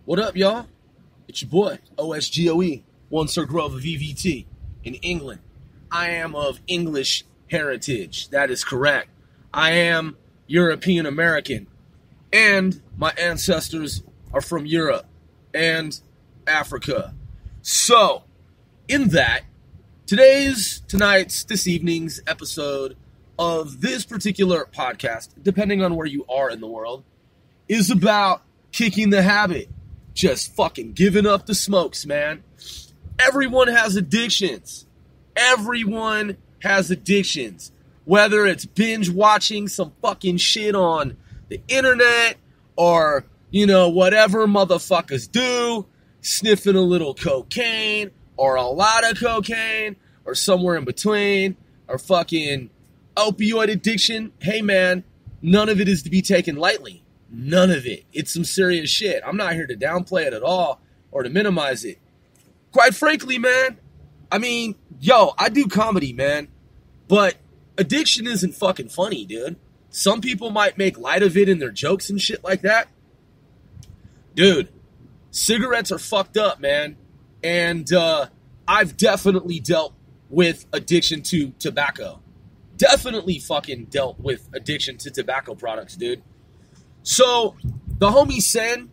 What up, y'all? It's your boy, OSGOE, one Sir Grove of EVT in England. I am of English heritage. That is correct. I am European American, and my ancestors are from Europe and Africa. So, in that, this evening's episode of this particular podcast, depending on where you are in the world, is about kicking the habit. Just fucking giving up the smokes, man. Everyone has addictions. Everyone has addictions. Whether it's binge watching some fucking shit on the internet or, whatever motherfuckers do, sniffing a little cocaine or a lot of cocaine or somewhere in between, or fucking opioid addiction. Hey, man, none of it is to be taken lightly. None of it. It's some serious shit. I'm not here to downplay it at all or to minimize it. Quite frankly, man, I do comedy, man, but addiction isn't fucking funny, dude. Some people might make light of it in their jokes and shit like that. Dude, cigarettes are fucked up, man, and I've definitely dealt with addiction to tobacco. Definitely fucking dealt with addiction to tobacco products, dude. So, the homie Sen,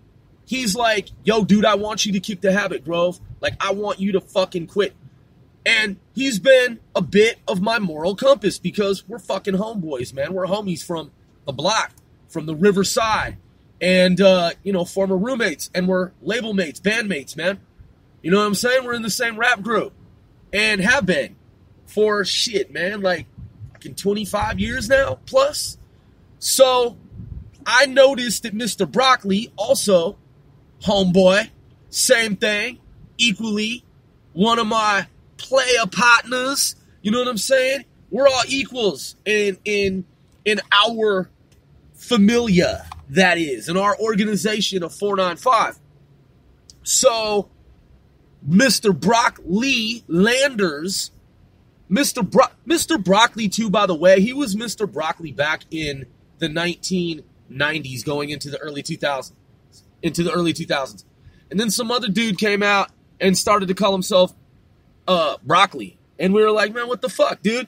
he's like, yo, dude, I want you to kick the habit, Grove. Like, I want you to fucking quit. And he's been a bit of my moral compass because we're fucking homeboys, man. We're homies from the block, from the Riverside, and, former roommates, and we're label mates, bandmates, man. You know what I'm saying? We're in the same rap group and have been for shit, man, like fucking 25 years now, plus. So I noticed that Mr. Broccoli, also homeboy, same thing, equally one of my player partners. You know what I'm saying? We're all equals in our familia, that is, in our organization of 495. So Mr. Broccoli Landers, Mr. Broccoli too, by the way, he was Mr. Broccoli back in the 1990s going into the early 2000s. And then some other dude came out and started to call himself Broccoli. And we were like, man, what the fuck, dude?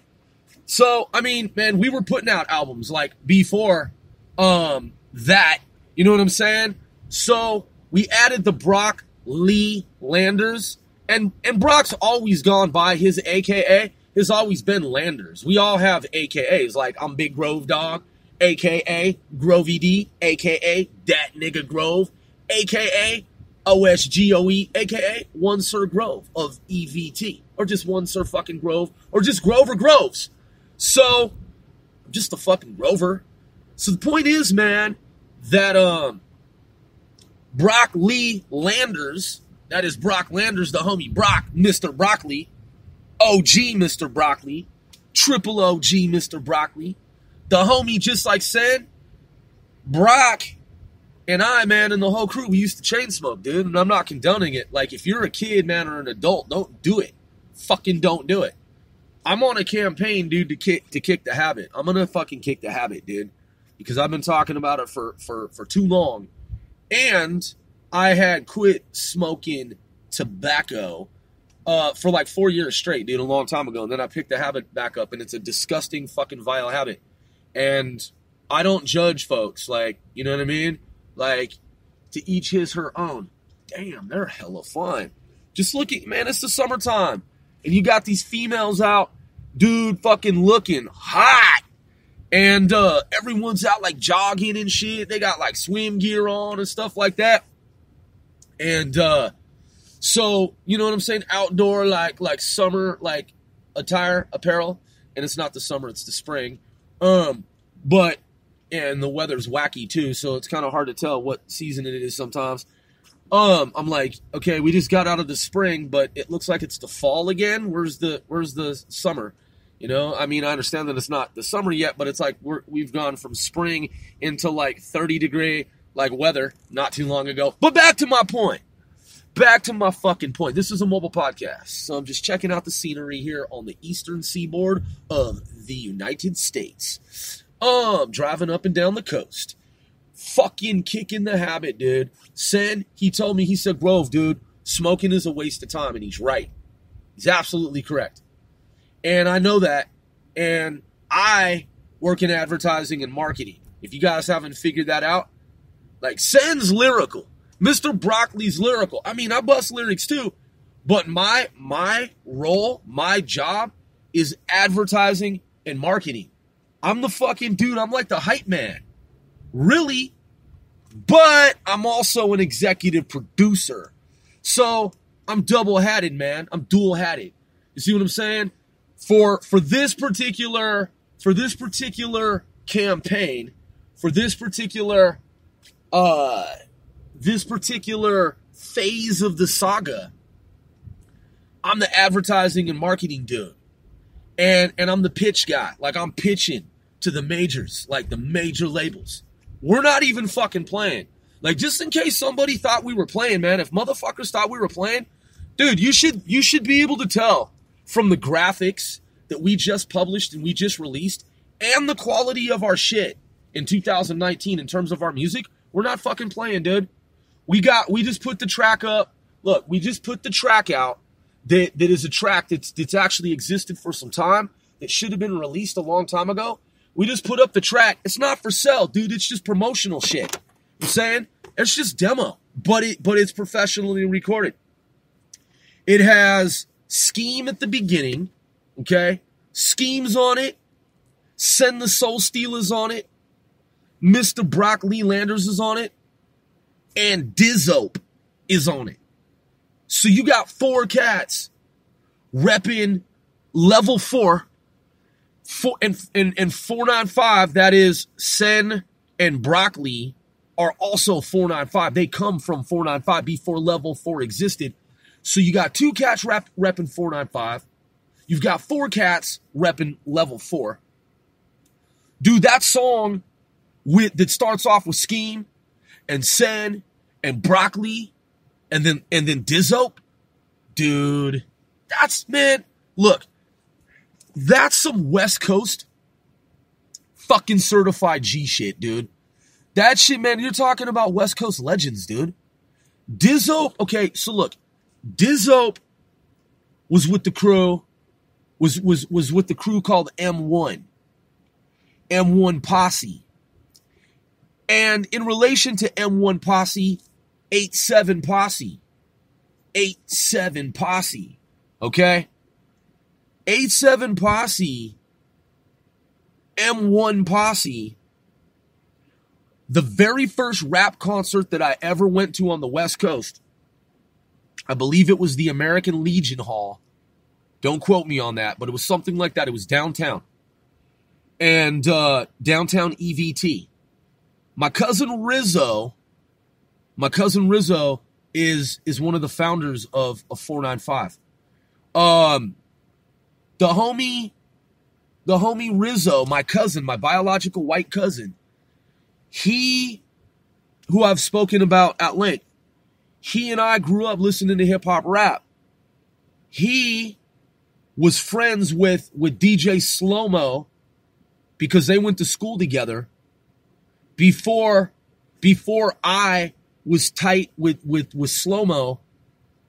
So, man, we were putting out albums like before that. You know what I'm saying? So we added the Brock Lee Landers. And Brock's always gone by his AKA. Has always been Landers. We all have AKAs. Like, I'm Big Grove Dog, a.k.a. Grovey D, a.k.a. Dat Nigga Grove, a.k.a. OSGOE, a.k.a. One Sir Grove of EVT, or just One Sir fucking Grove, or just Grover Groves. So, I'm just a fucking Grover. So the point is, man, that Brock Lee Landers, that is Brock Landers, the homie Brock, Mr. Broccoli, OG Mr. Broccoli, triple OG Mr. Broccoli, the homie, just like said, Brock and I, man, and the whole crew, we used to chain smoke, dude, and I'm not condoning it. Like, if you're a kid, man, or an adult, don't do it. Fucking don't do it. I'm on a campaign, dude, to kick the habit. I'm gonna fucking kick the habit, dude, because I've been talking about it for too long. And I had quit smoking tobacco for like 4 years straight, dude, a long time ago. And then I picked the habit back up, and it's a disgusting, fucking vile habit. And I don't judge folks, like, you know what I mean? Like, to each his, her own. Damn, they're hella fun. Just look at, man, it's the summertime. And you got these females out, dude, fucking looking hot. And everyone's out, like, jogging and shit. They got, like, swim gear on and stuff like that. And so, you know what I'm saying? Outdoor, like summer, like, attire, apparel. And it's not the summer, it's the spring. But, and the weather's wacky too, so it's kind of hard to tell what season it is sometimes. I'm like, okay, we just got out of the spring, but it looks like it's the fall again. Where's the summer? You know, I understand that it's not the summer yet, but it's like we've gone from spring into like 30-degree like weather not too long ago. But back to my point. Back to my fucking point. This is a mobile podcast, so I'm just checking out the scenery here on the eastern seaboard of the United States. Driving up and down the coast. fucking kicking the habit, dude. Sen, he told me, he said, Grove, dude, smoking is a waste of time, and he's right. He's absolutely correct. And I know that, and I work in advertising and marketing. If you guys haven't figured that out, like, Sen's lyrical. Mr. Broccoli's lyrical. I mean, I bust lyrics too, but my role, my job is advertising and marketing. I'm the fucking dude. I'm like the hype man. Really? But I'm also an executive producer. So I'm double-hatted, man. I'm dual-hatted. You see what I'm saying? For this particular campaign, for this particular phase of the saga, I'm the advertising and marketing dude. And I'm the pitch guy. Like, I'm pitching to the majors, like the major labels. We're not even fucking playing. Like, just in case somebody thought we were playing, man, if motherfuckers thought we were playing, dude, you should be able to tell from the graphics that we just published and we just released and the quality of our shit in 2019 in terms of our music. We're not fucking playing, dude. We just put the track up. Look, we just put the track out that is a track that's actually existed for some time, that should have been released a long time ago. We just put up the track. It's not for sale, dude. It's just promotional shit. I'm saying? It's just demo, but it's professionally recorded. It has Scheme at the beginning, okay? Scheme's on it. Send the Soul Stealers on it. Mr. Brock Lee Landers is on it. And Dizzope is on it. So you got 4 cats repping level 4 and 495, that is Sen and Brock Lee, are also 495. They come from 495 before level 4 existed. So you got 2 cats repping 495. You've got 4 cats repping level 4. Dude, that song that starts off with Scheme and Sen and Brock Lee and then Dizzope, dude, that's, man, look, that's some West Coast fucking certified G shit, dude. That shit, man, you're talking about West Coast legends, dude. Dizzope, okay, so look, Dizzope was with the crew, was with the crew called M1 Posse. And in relation to M1 Posse, 87 Posse, okay? 87 Posse, M1 Posse, the very first rap concert that I ever went to on the West Coast, I believe it was the American Legion Hall. Don't quote me on that, but it was something like that. It was downtown. And downtown EVT. My cousin Rizzo is one of the founders of 495. The homie Rizzo, my cousin, my biological white cousin, who I've spoken about at length, he and I grew up listening to hip hop rap. He was friends with DJ Slow-Mo because they went to school together before I was tight with Slow-Mo,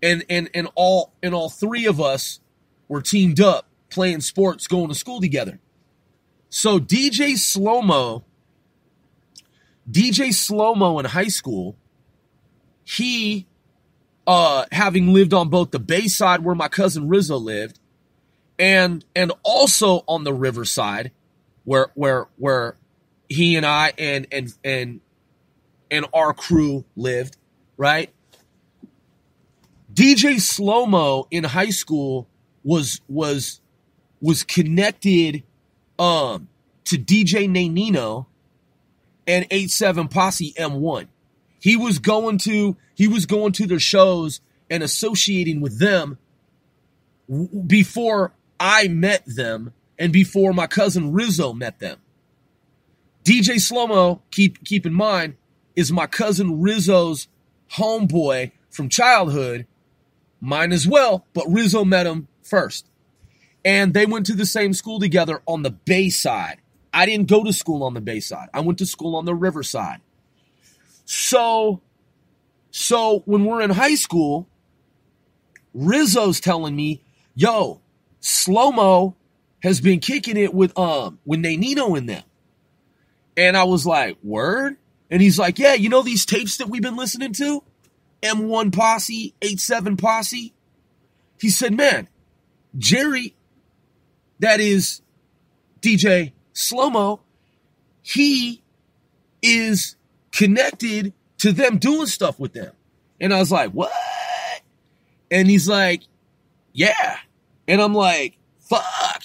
and all 3 of us were teamed up playing sports, going to school together. So DJ Slow-Mo in high school, he having lived on both the Bay Side where my cousin Rizzo lived and also on the River Side where he and I and our crew lived, right? DJ Slow-Mo in high school was connected to DJ Nanino and 87 Posse M1. He was going to their shows and associating with them before I met them and before my cousin Rizzo met them. DJ Slow-Mo, keep in mind, is my cousin Rizzo's homeboy from childhood, mine as well, but Rizzo met him first. And they went to the same school together on the Bay Side. I didn't go to school on the Bay Side. I went to school on the River Side. So when we're in high school, Rizzo's telling me, yo, Slow-Mo has been kicking it with Nanino in them. And I was like, word? And he's like, yeah, you know these tapes that we've been listening to? M1 Posse, 87 Posse? He said, man, Jerry, that is DJ Slow-Mo, he is connected to them doing stuff with them. And I was like, what? And he's like, yeah. And I'm like, fuck.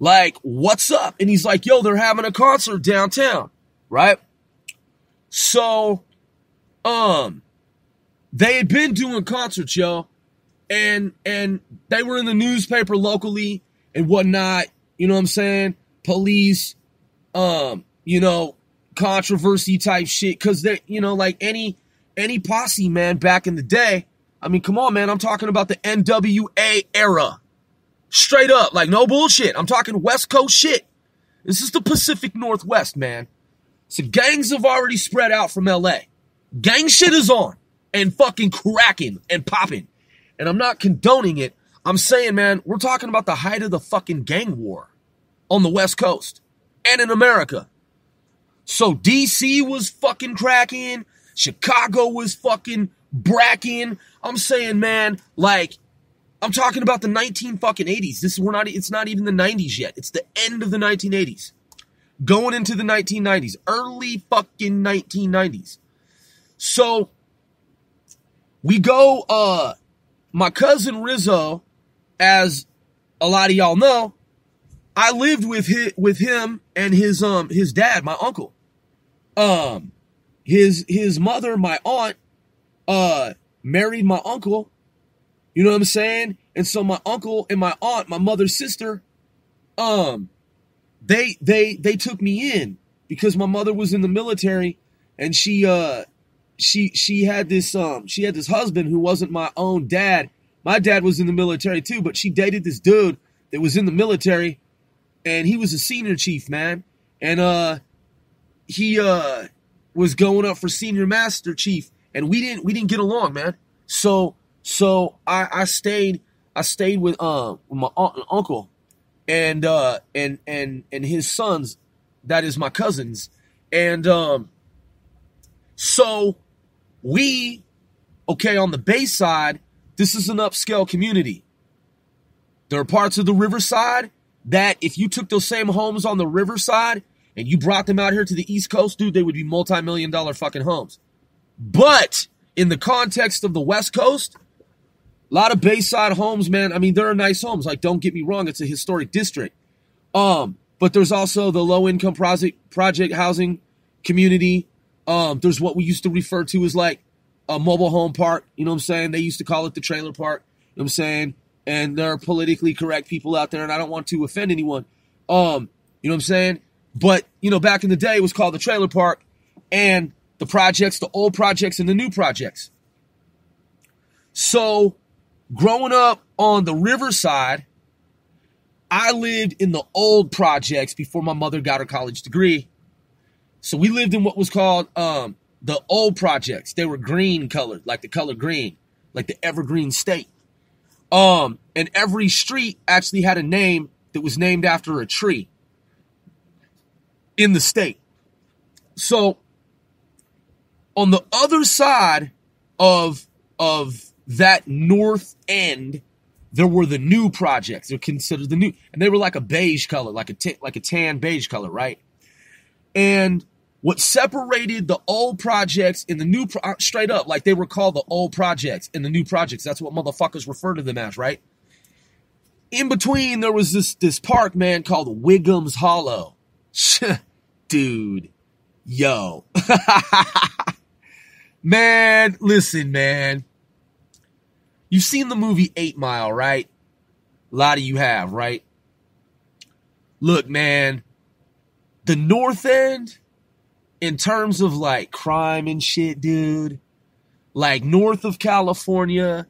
Like, what's up? And he's like, yo, they're having a concert downtown, right? So, they had been doing concerts, yo. And they were in the newspaper locally and whatnot. You know what I'm saying? Police, controversy type shit. Cause they, like any posse, man, back in the day. I mean, come on, man. I'm talking about the NWA era. Straight up, like no bullshit. I'm talking West Coast shit. This is the Pacific Northwest, man. So gangs have already spread out from LA. Gang shit is on and fucking cracking and popping. And I'm not condoning it. I'm saying, man, we're talking about the height of the fucking gang war on the West Coast and in America. So DC was fucking cracking. Chicago was fucking bracking. I'm saying, man, like, I'm talking about the 1980s. It's not even the 90s yet. It's the end of the 1980s. Going into the 1990s. Early fucking 1990s. So, we go, my cousin Rizzo, as a lot of y'all know, I lived with him and his dad, my uncle. His mother, my aunt, married my uncle. You know what I'm saying? And so my uncle and my aunt, my mother's sister, they took me in because my mother was in the military and she had this husband who wasn't my own dad. My dad was in the military too, but she dated this dude that was in the military and he was a senior chief, man. And he was going up for senior master chief and we didn't get along, man. So I stayed with my aunt and uncle and his sons, that is my cousins. And so we, on the Bay side, this is an upscale community. There are parts of the Riverside that if you took those same homes on the Riverside and you brought them out here to the East Coast, dude, they would be multi-million-dollar fucking homes. But in the context of the West Coast, a lot of Bayside homes, man. I mean, there are nice homes. Like, don't get me wrong. It's a historic district. But there's also the low-income project housing community. There's what we used to refer to as, like, a mobile home park. You know what I'm saying? They used to call it the trailer park. You know what I'm saying? And there are politically correct people out there, and I don't want to offend anyone. You know what I'm saying? But, back in the day, it was called the trailer park. And the projects, the old projects, and the new projects. So, growing up on the Riverside, I lived in the old projects before my mother got her college degree. So we lived in what was called the old projects. They were green colored, like the color green, like the evergreen state. And every street actually had a name that was named after a tree in the state. So on the other side of that north end, there were the new projects. They're considered the new, and they were like a beige color, like a tan beige color, right? And what separated the old projects and the new, straight up, like they were called the old projects and the new projects. That's what motherfuckers refer to them as, right? In between, there was this park, man, called Wiggum's Hollow. Dude, yo. Man, listen, man. You've seen the movie 8 Mile, right? A lot of you have, right? Look, man, the North End, in terms of like crime and shit, dude, like north of California,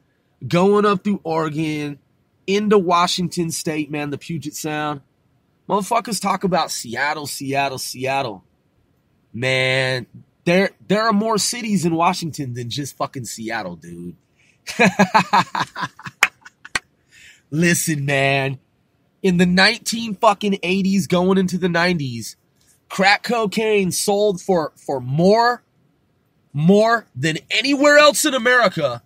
going up through Oregon, into Washington State, man, the Puget Sound. Motherfuckers talk about Seattle. Man, There are more cities in Washington than just fucking Seattle, dude. Listen, man. In the 1980s going into the 90s, crack cocaine sold for more than anywhere else in America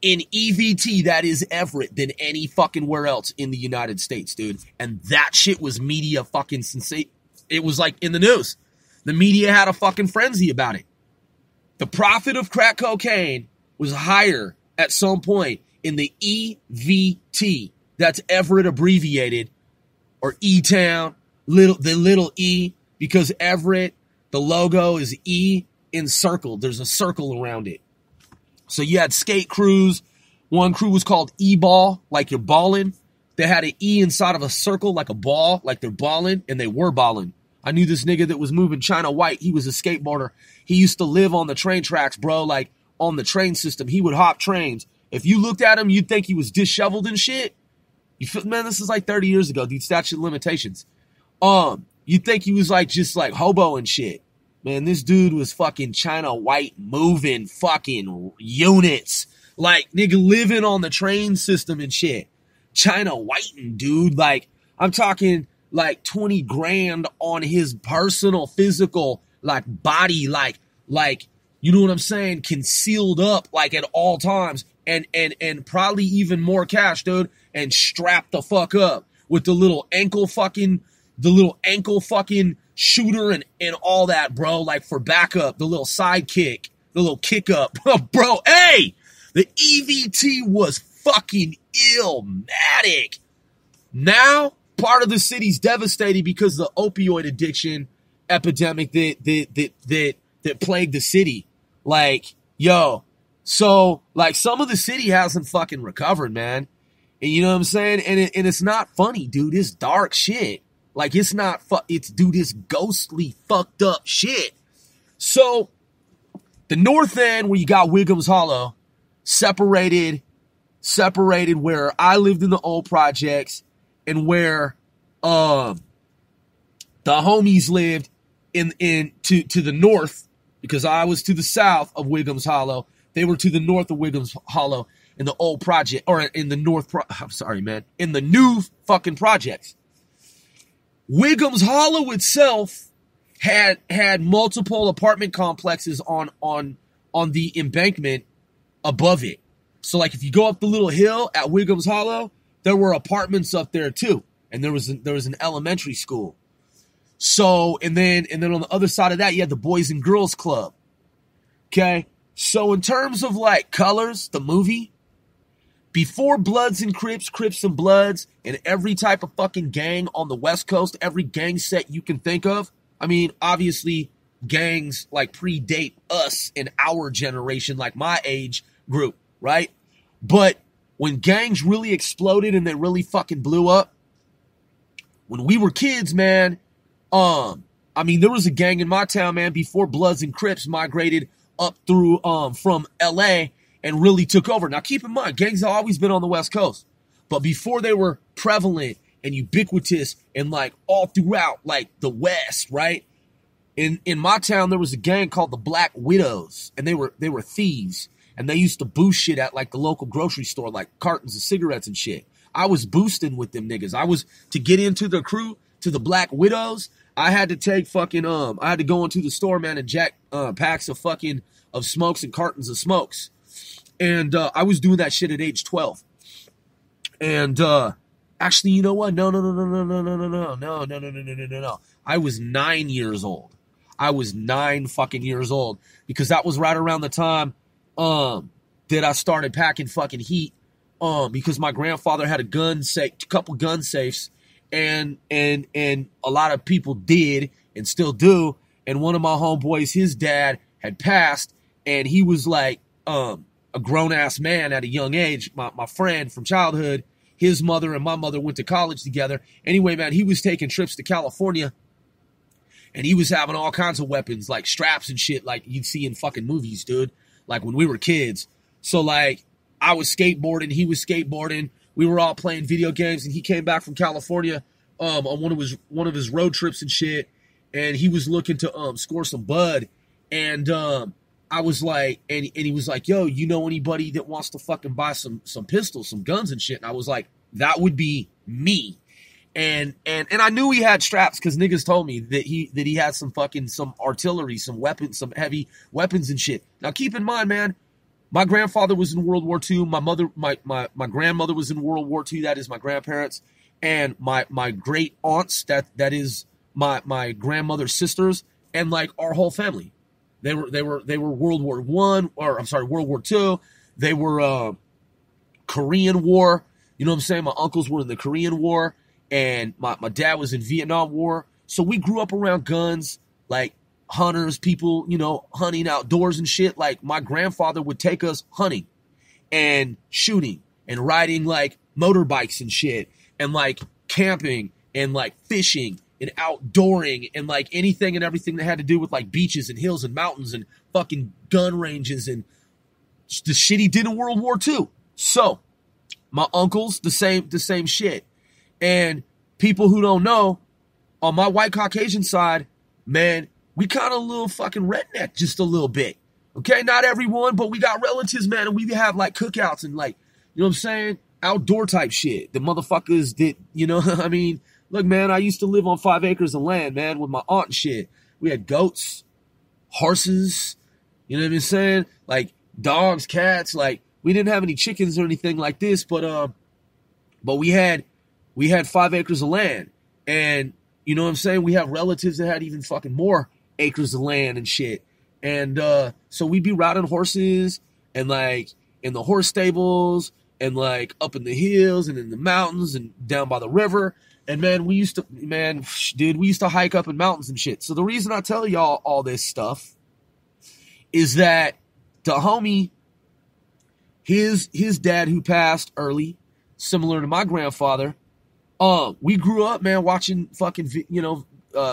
in EVT, that is Everett, than any fucking where else in the United States, dude. And that shit was media fucking sensation. It was like in the news. The media had a fucking frenzy about it. The profit of crack cocaine was higher at some point in the EVT. That's Everett abbreviated, or E-Town, the little E, because Everett, the logo is E encircled. There's a circle around it. So you had skate crews. One crew was called E-Ball, like you're balling. They had an E inside of a circle like a ball, like they're balling, and they were balling. I knew this nigga that was moving China White. He was a skateboarder. He used to live on the train tracks, bro, like on the train system. He would hop trains. If you looked at him, you'd think he was disheveled and shit. You feel, man, this is like 30 years ago, dude. Statute of limitations. You'd think he was like just like hobo and shit. Man, this dude was fucking China White moving fucking units. Like, nigga living on the train system and shit. China Whiting, dude. Like, I'm talking like 20 grand on his personal physical like body, like you know what I'm saying, concealed up like at all times, and probably even more cash, dude, and strapped the fuck up with the little ankle fucking shooter and all that, bro, like for backup, the little sidekick, the little kick up. Bro, hey, the EVT was fucking illmatic. Now part of the city's devastated because of the opioid addiction epidemic that plagued the city. Like, yo, so like some of the city hasn't fucking recovered, man. And you know what I'm saying? And it's not funny, dude. It's dark shit. Like, it's not it's ghostly fucked up shit. So the north end where you got Wiggums Hollow separated where I lived in the old projects, and where the homies lived in to the north, because I was to the south of Wiggums Hollow. They were to the north of Wiggums Hollow in the old project, or in the in the new fucking projects. Wiggums Hollow itself had multiple apartment complexes on the embankment above it. So like if you go up the little hill at Wiggums Hollow, there were apartments up there too. And there was an elementary school. So, and then on the other side of that, you had the Boys and Girls Club. Okay. So in terms of like Colors, the movie, before Bloods and Crips and Bloods, and every type of fucking gang on the West Coast, every gang set you can think of. I mean, obviously gangs like predate us in our generation, like my age group, right? But when gangs really exploded and they really fucking blew up, when we were kids, man, I mean, there was a gang in my town, man, before Bloods and Crips migrated up through from LA and really took over. Now, keep in mind, gangs have always been on the West Coast, but before they were prevalent and ubiquitous and like all throughout like the West, right? In my town, there was a gang called the Black Widows, and they were thieves, and they used to boost shit at like the local grocery store, like cartons of cigarettes and shit. I was boosting with them niggas. To get into the crew, to the Black Widows, I had to take fucking, I had to go into the store, man, and jack packs of smokes and cartons of smokes. And I was doing that shit at age 12. And actually, you know what? No. I was 9 years old. I was 9 fucking years old, because that was right around the time that I started packing fucking heat. Because my grandfather had a couple gun safes, and a lot of people did and still do. And one of my homeboys, his dad had passed, and he was like a grown ass man at a young age. My friend from childhood, his mother and my mother went to college together. Anyway, man, he was taking trips to California, and he was having all kinds of weapons, like straps and shit, like you'd see in fucking movies, dude. Like when we were kids. So like, I was skateboarding, he was skateboarding, we were all playing video games, and he came back from California on one of his road trips and shit, and he was looking to score some bud, And I was like, and he was like, yo, you know anybody that wants to fucking buy some pistols, some guns and shit? And I was like, that would be me. And I knew he had straps because niggas told me that he had some artillery, some weapons, some heavy weapons and shit. Now keep in mind, man, my grandfather was in World War II. My grandmother was in World War II. That is my grandparents. And my great aunts, that is my grandmother's sisters, and like our whole family. They were World War World War II. They were Korean War. You know what I'm saying? My uncles were in the Korean War, and my dad was in Vietnam War. So we grew up around guns, like hunters, people, you know, hunting outdoors and shit. Like my grandfather would take us hunting and shooting and riding like motorbikes and shit, and like camping and like fishing and outdooring and like anything and everything that had to do with like beaches and hills and mountains and fucking gun ranges and the shit he did in World War II. So my uncles, the same shit. And people who don't know, on my white Caucasian side, man, we kind of a little fucking redneck, just a little bit. Okay, not everyone, but we got relatives, man, and we have like cookouts and like, you know what I'm saying, outdoor type shit. The motherfuckers that, you know, I mean, look, man, I used to live on 5 acres of land, man, with my aunt and shit. We had goats, horses, you know what I'm saying, like dogs, cats. Like we didn't have any chickens or anything like this, but we had 5 acres of land, and you know what I'm saying, we have relatives that had even fucking more acres of land and shit. And so we'd be riding horses and like in the horse stables and like up in the hills and in the mountains and down by the river. And man, we used to hike up in mountains and shit. So the reason I tell y'all all this stuff is that the homie, his dad who passed early, similar to my grandfather, we grew up, man, watching fucking, you know,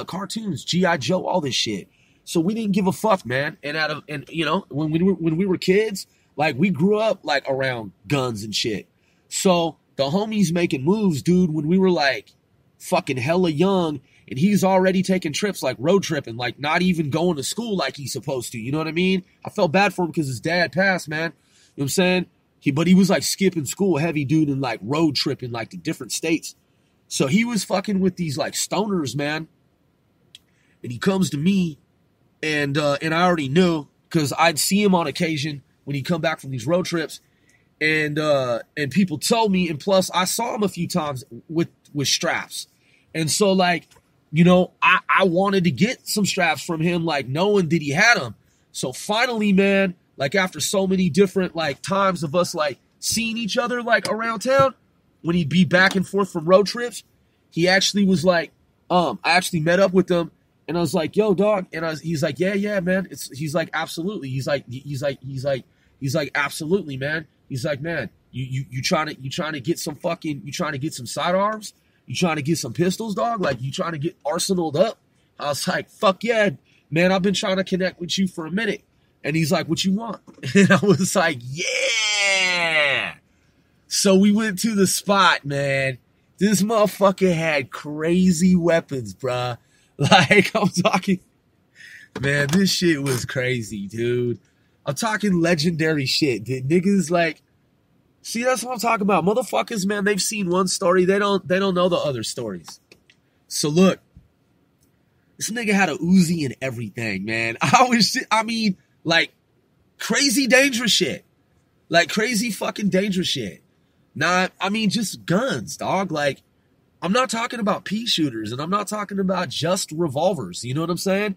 cartoons, G.I. Joe, all this shit. So we didn't give a fuck, man. And you know, when we were kids, like we grew up like around guns and shit. So the homie's making moves, dude, when we were like fucking hella young, and he's already taking trips, like road tripping, like not even going to school like he's supposed to. You know what I mean? I felt bad for him because his dad passed, man. You know what I'm saying? But he was like skipping school heavy, dude, and like road tripping like to different states. So he was fucking with these like stoners, man. And he comes to me, and I already knew because I'd see him on occasion when he'd come back from these road trips, and people told me, and plus I saw him a few times with straps, and so like, you know, I wanted to get some straps from him, like knowing that he had them. So finally, man, like after so many different like times of us like seeing each other like around town, when he'd be back and forth from road trips, he actually was like, I actually met up with him, and I was like, yo, dog, and he's like, yeah, man, he's like, absolutely, he's like, absolutely, man, he's like, man, you trying to get some sidearms, you trying to get some pistols, dog, like you trying to get arsenaled up? I was like, fuck yeah, man, I've been trying to connect with you for a minute. And he's like, what you want? And I was like, yeah. So we went to the spot, man. This motherfucker had crazy weapons, bruh. Like, I'm talking, man, this shit was crazy, dude. I'm talking legendary shit. Did niggas like, see, that's what I'm talking about. Motherfuckers, man, they've seen one story. They don't know the other stories. So look, this nigga had a Uzi and everything, man. Like crazy dangerous shit. Like crazy fucking dangerous shit. Just guns, dog. Like, I'm not talking about pea shooters, and I'm not talking about just revolvers. You know what I'm saying?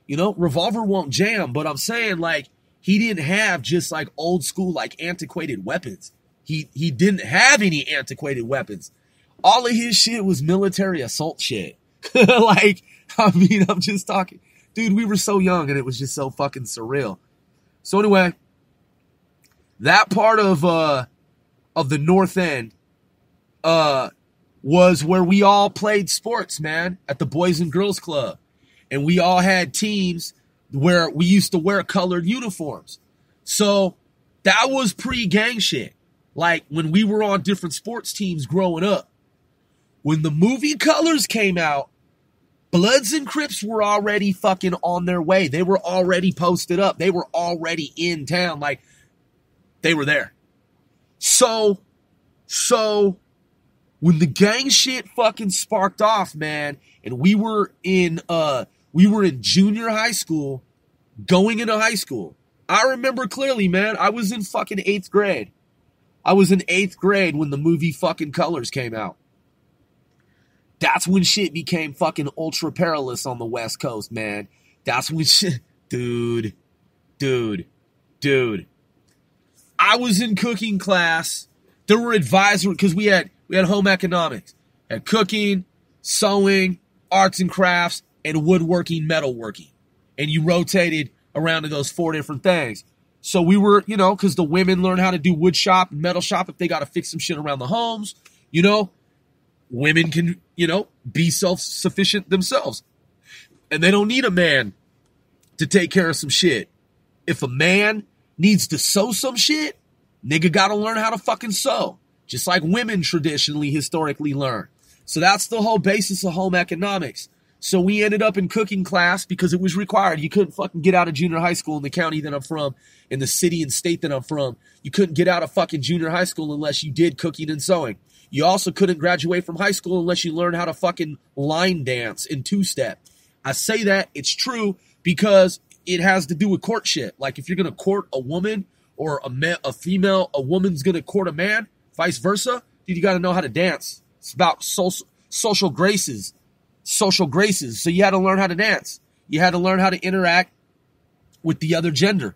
You know, revolver won't jam, but I'm saying, like, he didn't have just, like, old school, like, antiquated weapons. He didn't have any antiquated weapons. All of his shit was military assault shit. Like, I'm just talking. Dude, we were so young, and it was just so fucking surreal. So anyway, that part of the North End was where we all played sports, man, at the Boys and Girls Club. And we all had teams where we used to wear colored uniforms. So that was pre-gang shit. Like when we were on different sports teams growing up. When the movie Colors came out, Bloods and Crips were already fucking on their way. They were already posted up. They were already in town. Like, they were there. So when the gang shit fucking sparked off, man, and we were in junior high school, going into high school. I remember clearly, man, I was in fucking 8th grade. I was in 8th grade when the movie fucking Colors came out. That's when shit became fucking ultra perilous on the West Coast, man. That's when shit... Dude. I was in cooking class. There were advisors, because we had home economics. Had cooking, sewing, arts and crafts, and woodworking, metalworking. And you rotated around to those 4 different things. So we were, because the women learn how to do wood shop and metal shop if they got to fix some shit around the homes, women can, be self-sufficient themselves. And they don't need a man to take care of some shit. If a man needs to sew some shit, nigga gotta learn how to fucking sew. Just like women traditionally, historically learn. So that's the whole basis of home economics. So we ended up in cooking class because it was required. You couldn't fucking get out of junior high school in the county that I'm from, in the city and state that I'm from. You couldn't get out of fucking junior high school unless you did cooking and sewing. You also couldn't graduate from high school unless you learned how to fucking line dance in two-step. I say that, it's true, because it has to do with courtship. Like, if you're going to court a woman or a female, a woman's going to court a man, vice versa, dude, you got to know how to dance. It's about social graces. Social graces. So you had to learn how to dance. You had to learn how to interact with the other gender.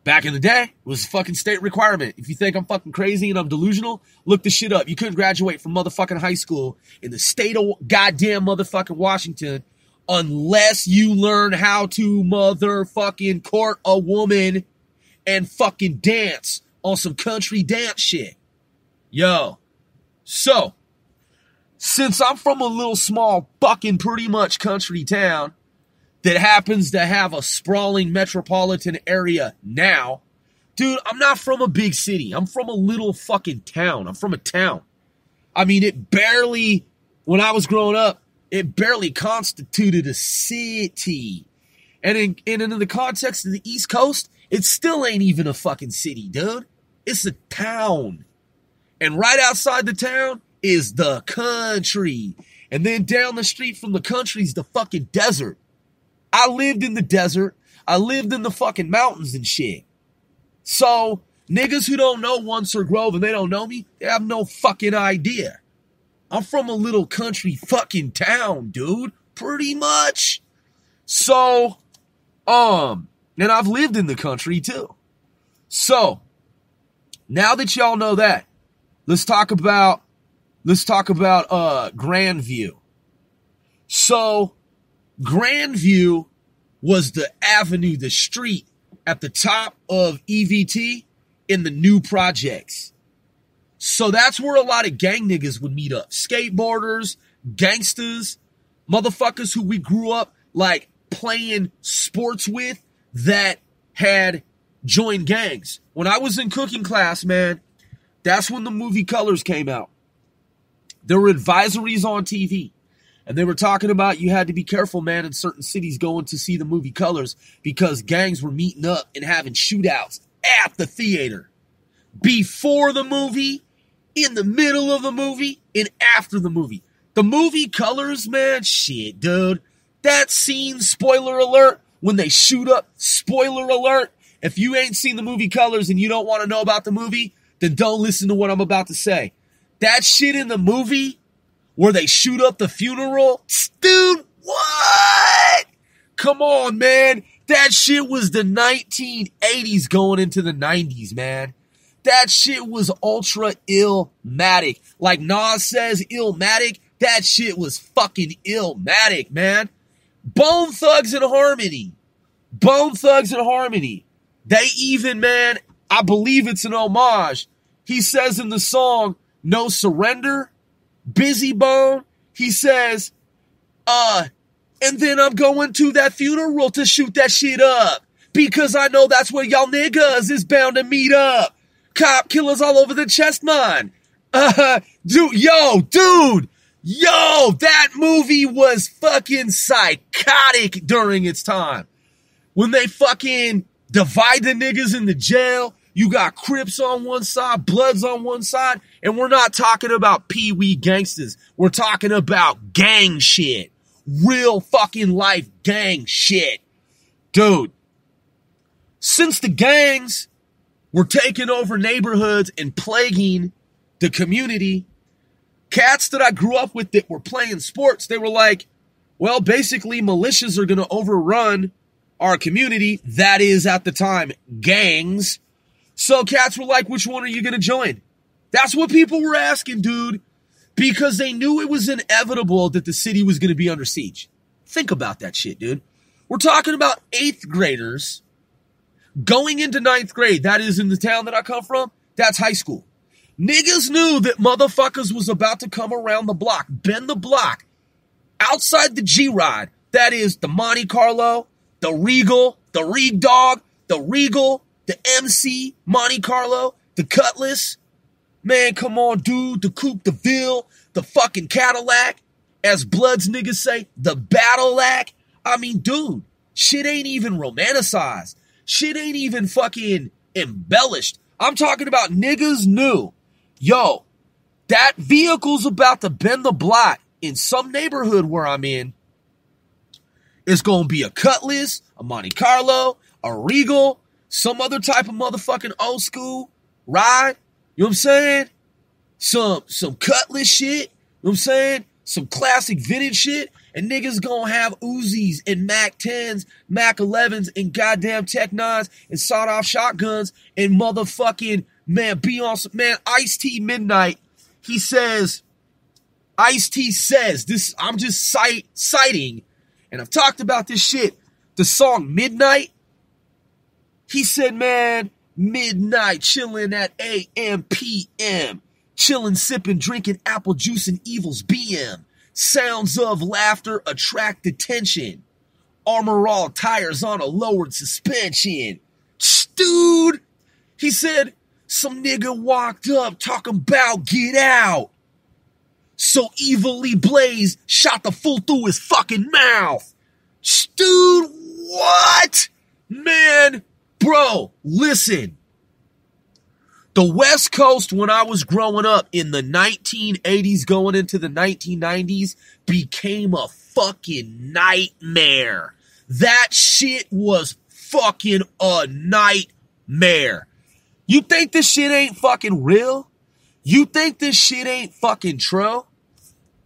Back in the day, it was a fucking state requirement. If you think I'm fucking crazy and I'm delusional, look this shit up. You couldn't graduate from motherfucking high school in the state of goddamn motherfucking Washington unless you learn how to motherfucking court a woman and fucking dance on some country dance shit. Yo. So, since I'm from a little small fucking pretty much country town that happens to have a sprawling metropolitan area now, dude, I'm not from a big city. I'm from a little fucking town. I'm from a town. I mean, when I was growing up, it barely constituted a city. And in the context of the East Coast, it still ain't even a fucking city, dude. It's a town. And right outside the town is the country. And then down the street from the country is the fucking desert. I lived in the desert. I lived in the fucking mountains and shit. So, niggas who don't know Once or Grove and they don't know me, they have no fucking idea. I'm from a little country fucking town, dude. Pretty much. So, and I've lived in the country too. So, now that y'all know that, let's talk about Grandview. So, Grandview was the avenue, the street at the top of EVT in the new projects. So that's where a lot of gang niggas would meet up. Skateboarders, gangsters, motherfuckers who we grew up like playing sports with that had joined gangs. When I was in cooking class, man, that's when the movie Colors came out. There were advisories on TV. And they were talking about you had to be careful, man, in certain cities going to see the movie Colors because gangs were meeting up and having shootouts at the theater. Before the movie, in the middle of the movie, and after the movie. The movie Colors, man, shit, dude. That scene, spoiler alert, when they shoot up, spoiler alert. If you ain't seen the movie Colors and you don't want to know about the movie, then don't listen to what I'm about to say. That shit in the movie where they shoot up the funeral, dude, what? Come on, man. That shit was the 1980s going into the 90s, man. That shit was ultra illmatic. Like Nas says, illmatic. That shit was fucking illmatic, man. Bone Thugs and Harmony. Bone Thugs and Harmony. They even, man, I believe it's an homage. He says in the song, No Surrender, Busy Bone, he says, and then I'm going to that funeral to shoot that shit up. Because I know that's where y'all niggas is bound to meet up. Cop killers all over the chest mine. Dude, Yo, that movie was fucking psychotic during its time. When they fucking divide the niggas in the jail, you got Crips on one side, Bloods on one side, and we're not talking about pee-wee gangsters. We're talking about gang shit. Real fucking life gang shit. Dude, since the gangs were taking over neighborhoods and plaguing the community, cats that I grew up with that were playing sports, they were like, well, basically militias are going to overrun our community. That is, at the time, gangs. So cats were like, which one are you going to join? That's what people were asking, dude, because they knew it was inevitable that the city was going to be under siege. Think about that shit, dude. We're talking about 8th graders going into 9th grade. That is, in the town that I come from, that's high school. Niggas knew that motherfuckers was about to come around the block, bend the block, outside the G-Ride. That is the Monte Carlo, the Regal, the Reed Dog, the Regal, the MC, Monte Carlo, the Cutlass. Man, come on, dude. The Coupe de Ville, the fucking Cadillac. As Bloods niggas say, the Battle-Lac. I mean, dude, shit ain't even romanticized. Shit ain't even fucking embellished. I'm talking about niggas knew. Yo, that vehicle's about to bend the block in some neighborhood where I'm in. It's going to be a Cutlass, a Monte Carlo, a Regal, some other type of motherfucking old school ride. You know what I'm saying? Some Cutlass shit. You know what I'm saying? Some classic vintage shit. And niggas gonna have Uzis and Mac 10s, Mac 11s, and goddamn Tech 9s and sawed-off shotguns and motherfucking, man, be on some, man, Ice-T Midnight. He says, Ice-T says, this, I'm just citing, and I've talked about this shit, the song Midnight. He said, man, midnight, chilling at a.m., p.m., chilling, sipping, drinking apple juice and Evil's BM. Sounds of laughter attract attention. Armor all tires on a lowered suspension. Dude, he said, some nigga walked up talking about get out. So evilly Blaze shot the fool through his fucking mouth. Dude, what? Man, bro, listen. The West Coast, when I was growing up in the 1980s going into the 1990s, became a fucking nightmare. That shit was fucking a nightmare. You think this shit ain't fucking real? You think this shit ain't fucking true?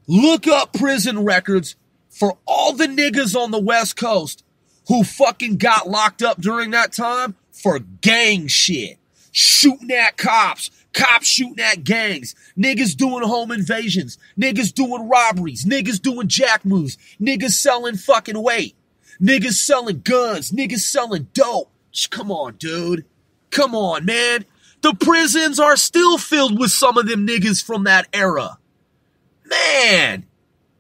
Look up prison records for all the niggas on the West Coast who fucking got locked up during that time for gang shit. Shooting at cops, cops shooting at gangs, niggas doing home invasions, niggas doing robberies, niggas doing jack moves, niggas selling fucking weight, niggas selling guns, niggas selling dope. Come on, dude. Come on, man. The prisons are still filled with some of them niggas from that era. Man,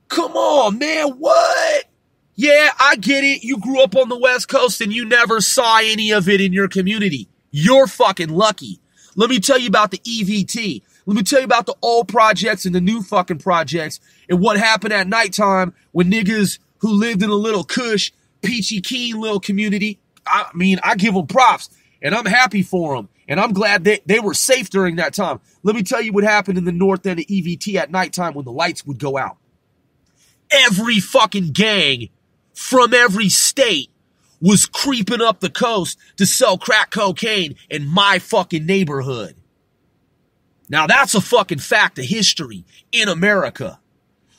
come on, man, what? Yeah, I get it. You grew up on the West Coast and you never saw any of it in your community. You're fucking lucky. Let me tell you about the EVT. Let me tell you about the old projects and the new fucking projects and what happened at nighttime when niggas who lived in a little cush, peachy keen little community. I mean, I give them props and I'm happy for them. And I'm glad that they were safe during that time. Let me tell you what happened in the north end of EVT at nighttime when the lights would go out. Every fucking gang from every state was creeping up the coast to sell crack cocaine in my fucking neighborhood. Now that's a fucking fact of history in America.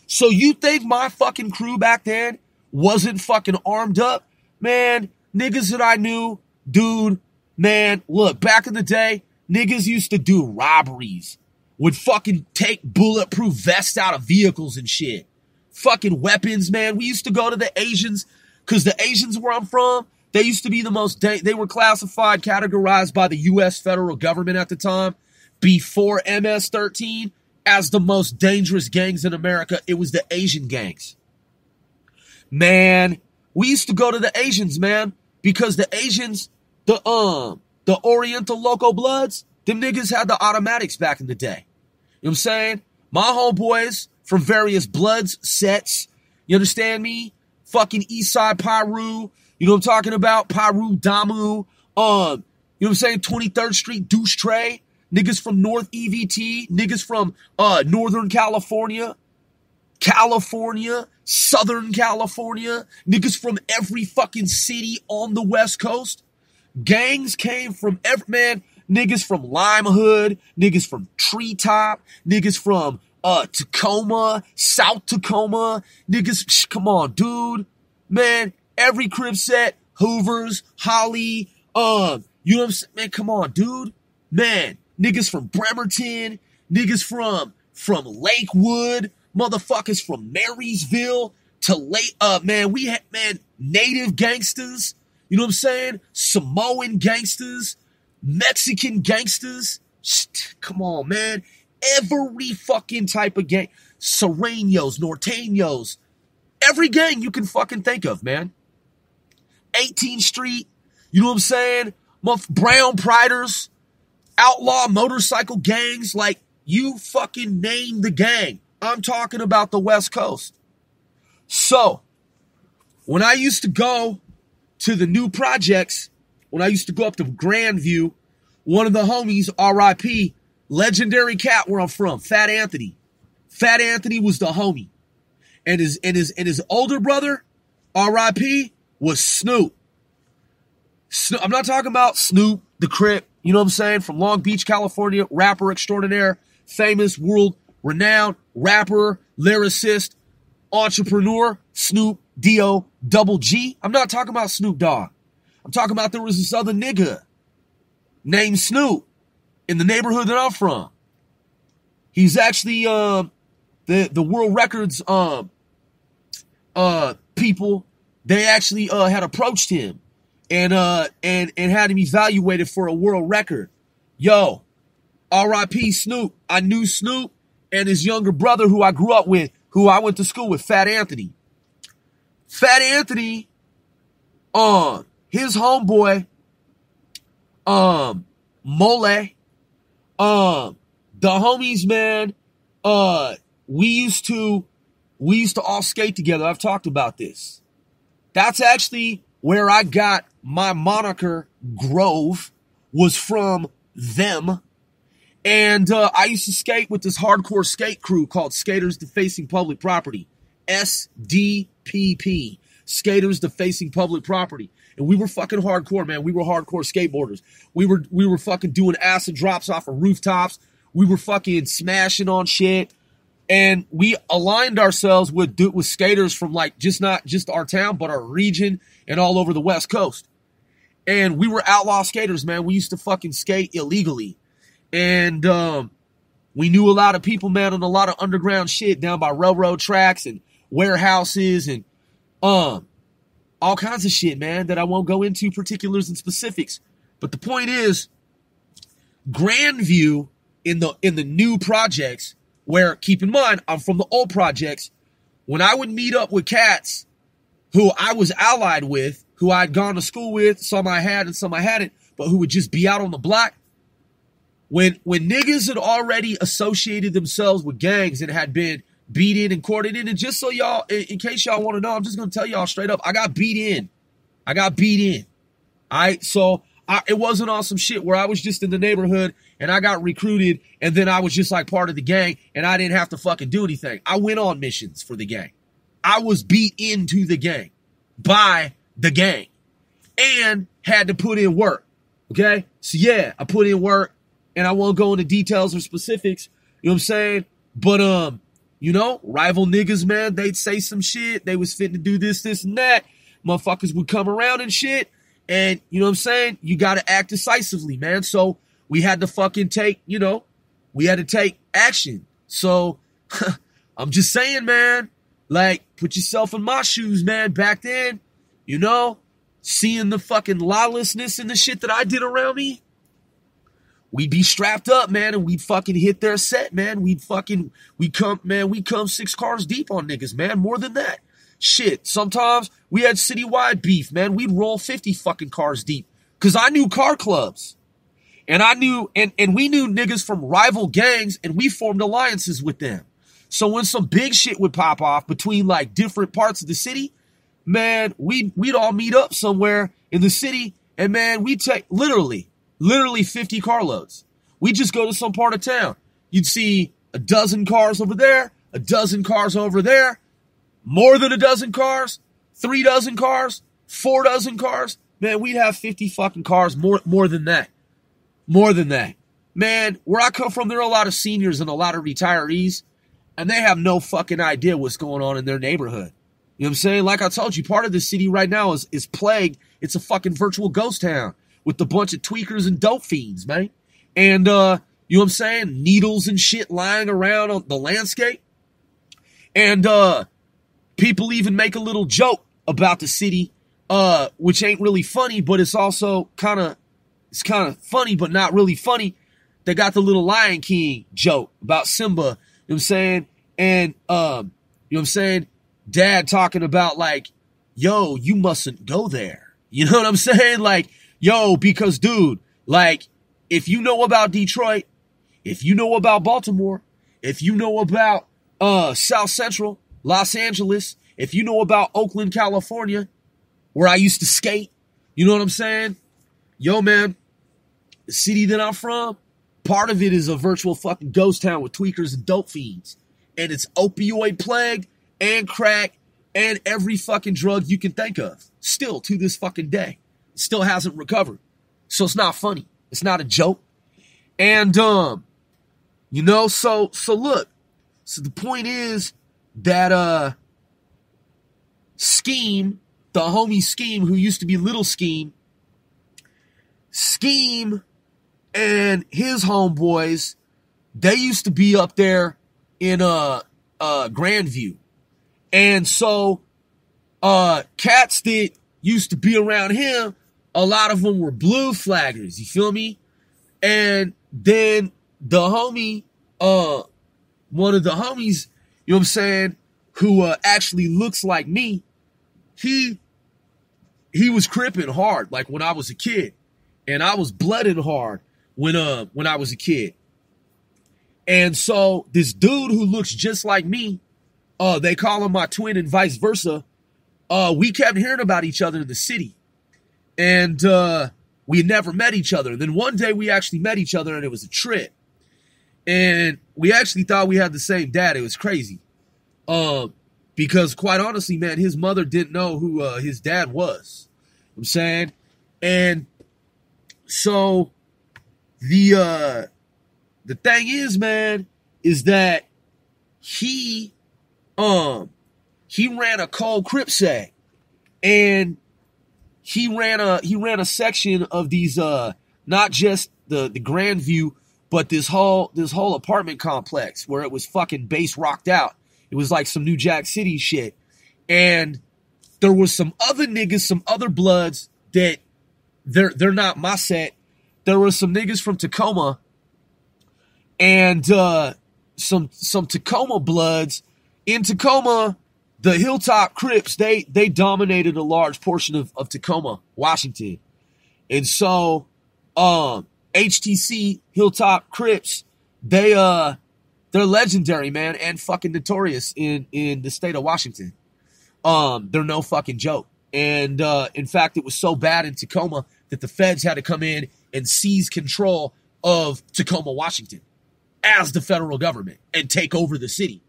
So you think my fucking crew back then wasn't fucking armed up? Man, niggas that I knew, dude, man, look, back in the day, niggas used to do robberies. Would fucking take bulletproof vests out of vehicles and shit. Fucking weapons, man. We used to go to the Asians, because the Asians where I'm from, they used to be the most, they were classified, categorized by the U.S. federal government at the time, before MS-13, as the most dangerous gangs in America. It was the Asian gangs. Man, we used to go to the Asians, man, because the Asians, the Oriental Loco Bloods, them niggas had the automatics back in the day. You know what I'm saying? My homeboys from various Bloods sets. You understand me? Fucking Eastside Pyru. You know what I'm talking about? Pyru Damu. You know what I'm saying? 23rd Street Douche Tray. Niggas from North EVT. Niggas from Northern California. Southern California. Niggas from every fucking city on the West Coast. Gangs came from every, man. Niggas from Lime Hood. Niggas from Treetop. Niggas from Tacoma. South Tacoma. Niggas, come on, dude. Man, every crib set. Hoovers. Holly. You know what I'm saying? Man, come on, dude. Man, niggas from Bremerton. Niggas from Lakewood. Motherfuckers from Marysville to man, we had, man, native gangsters, you know what I'm saying? Samoan gangsters, Mexican gangsters. Come on, man. Every fucking type of gang. Serranos, Norteños. Every gang you can fucking think of, man. 18th Street, you know what I'm saying? Brown Priders, outlaw motorcycle gangs, like, you fucking name the gang. I'm talking about the West Coast. So, when I used to go to the new projects, when I used to go up to Grandview, one of the homies, RIP, legendary cat where I'm from, Fat Anthony. Fat Anthony was the homie. And his older brother, RIP, was Snoop. I'm not talking about Snoop, the Crip, you know what I'm saying, from Long Beach, California, rapper extraordinaire, famous, world-renowned rapper, lyricist, entrepreneur, Snoop D-O double G. I'm not talking about Snoop Dogg. I'm talking about there was this other nigga named Snoop in the neighborhood that I'm from. He's actually the World Records people. They actually had approached him and had him evaluated for a world record. Yo, R.I.P. Snoop. I knew Snoop and his younger brother who I grew up with, who I went to school with, Fat Anthony. Fat Anthony, his homeboy, Mole, the homies, man, we used to all skate together. I've talked about this. That's actually where I got my moniker Grove, was from them. And I used to skate with this hardcore skate crew called Skaters Defacing Public Property. SDPP. Skaters Defacing Public Property. And we were fucking hardcore, man. We were hardcore skateboarders. We were fucking doing acid drops off of rooftops. We were fucking smashing on shit. And we aligned ourselves with skaters from, like, not just our town, but our region and all over the West Coast. And we were outlaw skaters, man. We used to fucking skate illegally. And we knew a lot of people, man, on a lot of underground shit down by railroad tracks and warehouses and all kinds of shit, man, that I won't go into particulars and specifics. But the point is, Grandview in the new projects, where, keep in mind, I'm from the old projects, when I would meet up with cats who I was allied with, who I'd gone to school with, some I had and some I hadn't, but who would just be out on the block, When niggas had already associated themselves with gangs and had been beat in and courted in, and just so y'all, in case y'all want to know, I'm just going to tell y'all straight up, I got beat in. All right, so it wasn't on some shit where I was just in the neighborhood and I got recruited and then I was just like part of the gang and I didn't have to fucking do anything. I went on missions for the gang. I was beat into the gang by the gang and had to put in work. Okay? So yeah, I put in work. And I won't go into details or specifics, you know what I'm saying? But, you know, rival niggas, man, they'd say some shit. They was fitting to do this, and that. Motherfuckers would come around and shit. And, you know what I'm saying? You got to act decisively, man. So we had to fucking take action. So I'm just saying, man, like, put yourself in my shoes, man. Back then, you know, seeing the fucking lawlessness and the shit that I did around me, we'd be strapped up, man, and we'd fucking hit their set, man. We come 6 cars deep on niggas, man. More than that. Shit, sometimes we had citywide beef, man. We'd roll 50 fucking cars deep. Cause I knew car clubs. And I knew, and we knew niggas from rival gangs, and we formed alliances with them. So when some big shit would pop off between like different parts of the city, man, we'd all meet up somewhere in the city, and man, we'd take literally 50 carloads. We'd just go to some part of town. You'd see a dozen cars over there, a dozen cars over there, more than a dozen cars, 3 dozen cars, 4 dozen cars. Man, we'd have 50 fucking cars, more than that. More than that. Man, where I come from, there are a lot of seniors and a lot of retirees, and they have no fucking idea what's going on in their neighborhood. You know what I'm saying? Like I told you, part of the city right now is plagued. It's a fucking virtual ghost town with a bunch of tweakers and dope fiends, man. And, you know what I'm saying? Needles and shit lying around on the landscape. And, people even make a little joke about the city, which ain't really funny, but it's also kind of funny, but not really funny. They got the little Lion King joke about Simba, you know what I'm saying? And, you know what I'm saying? Dad talking about like, yo, you mustn't go there. You know what I'm saying? Like, yo, because dude, like, if you know about Detroit, if you know about Baltimore, if you know about, South Central, Los Angeles, if you know about Oakland, California, where I used to skate, you know what I'm saying? Yo, man, the city that I'm from, part of it is a virtual fucking ghost town with tweakers and dope fiends. And it's opioid plagued and crack and every fucking drug you can think of. Still to this fucking day. Still hasn't recovered. So it's not funny. It's not a joke. And, you know, so look. So the point is that, Scheme, the homie Scheme, who used to be Little Scheme and his homeboys, they used to be up there in Grandview. And so cats that used to be around him, a lot of them were blue flaggers, you feel me? And then the homie, one of the homies, you know what I'm saying, who actually looks like me, he was cripping hard like when I was a kid. And I was blooding hard when I was a kid. And so this dude who looks just like me, they call him my twin and vice versa. We kept hearing about each other in the city. And we never met each other. And then one day we actually met each other and it was a trip. And we actually thought we had the same dad. It was crazy. Because quite honestly, man, his mother didn't know who his dad was. You know what I'm saying? And so the thing is, man, is that he ran a cold Crip seg, and he ran a section of these not just the Grandview, but this whole apartment complex where it was fucking base rocked out. It was like some New Jack City shit. And there was some other niggas, some other bloods that they're not my set. There were some niggas from Tacoma and some Tacoma bloods. In Tacoma, the Hilltop Crips, they dominated a large portion of Tacoma, Washington. And so HTC Hilltop Crips, they're legendary, man, and fucking notorious in the state of Washington. They're no fucking joke. And in fact, it was so bad in Tacoma that the feds had to come in and seize control of Tacoma, Washington as the federal government and take over the city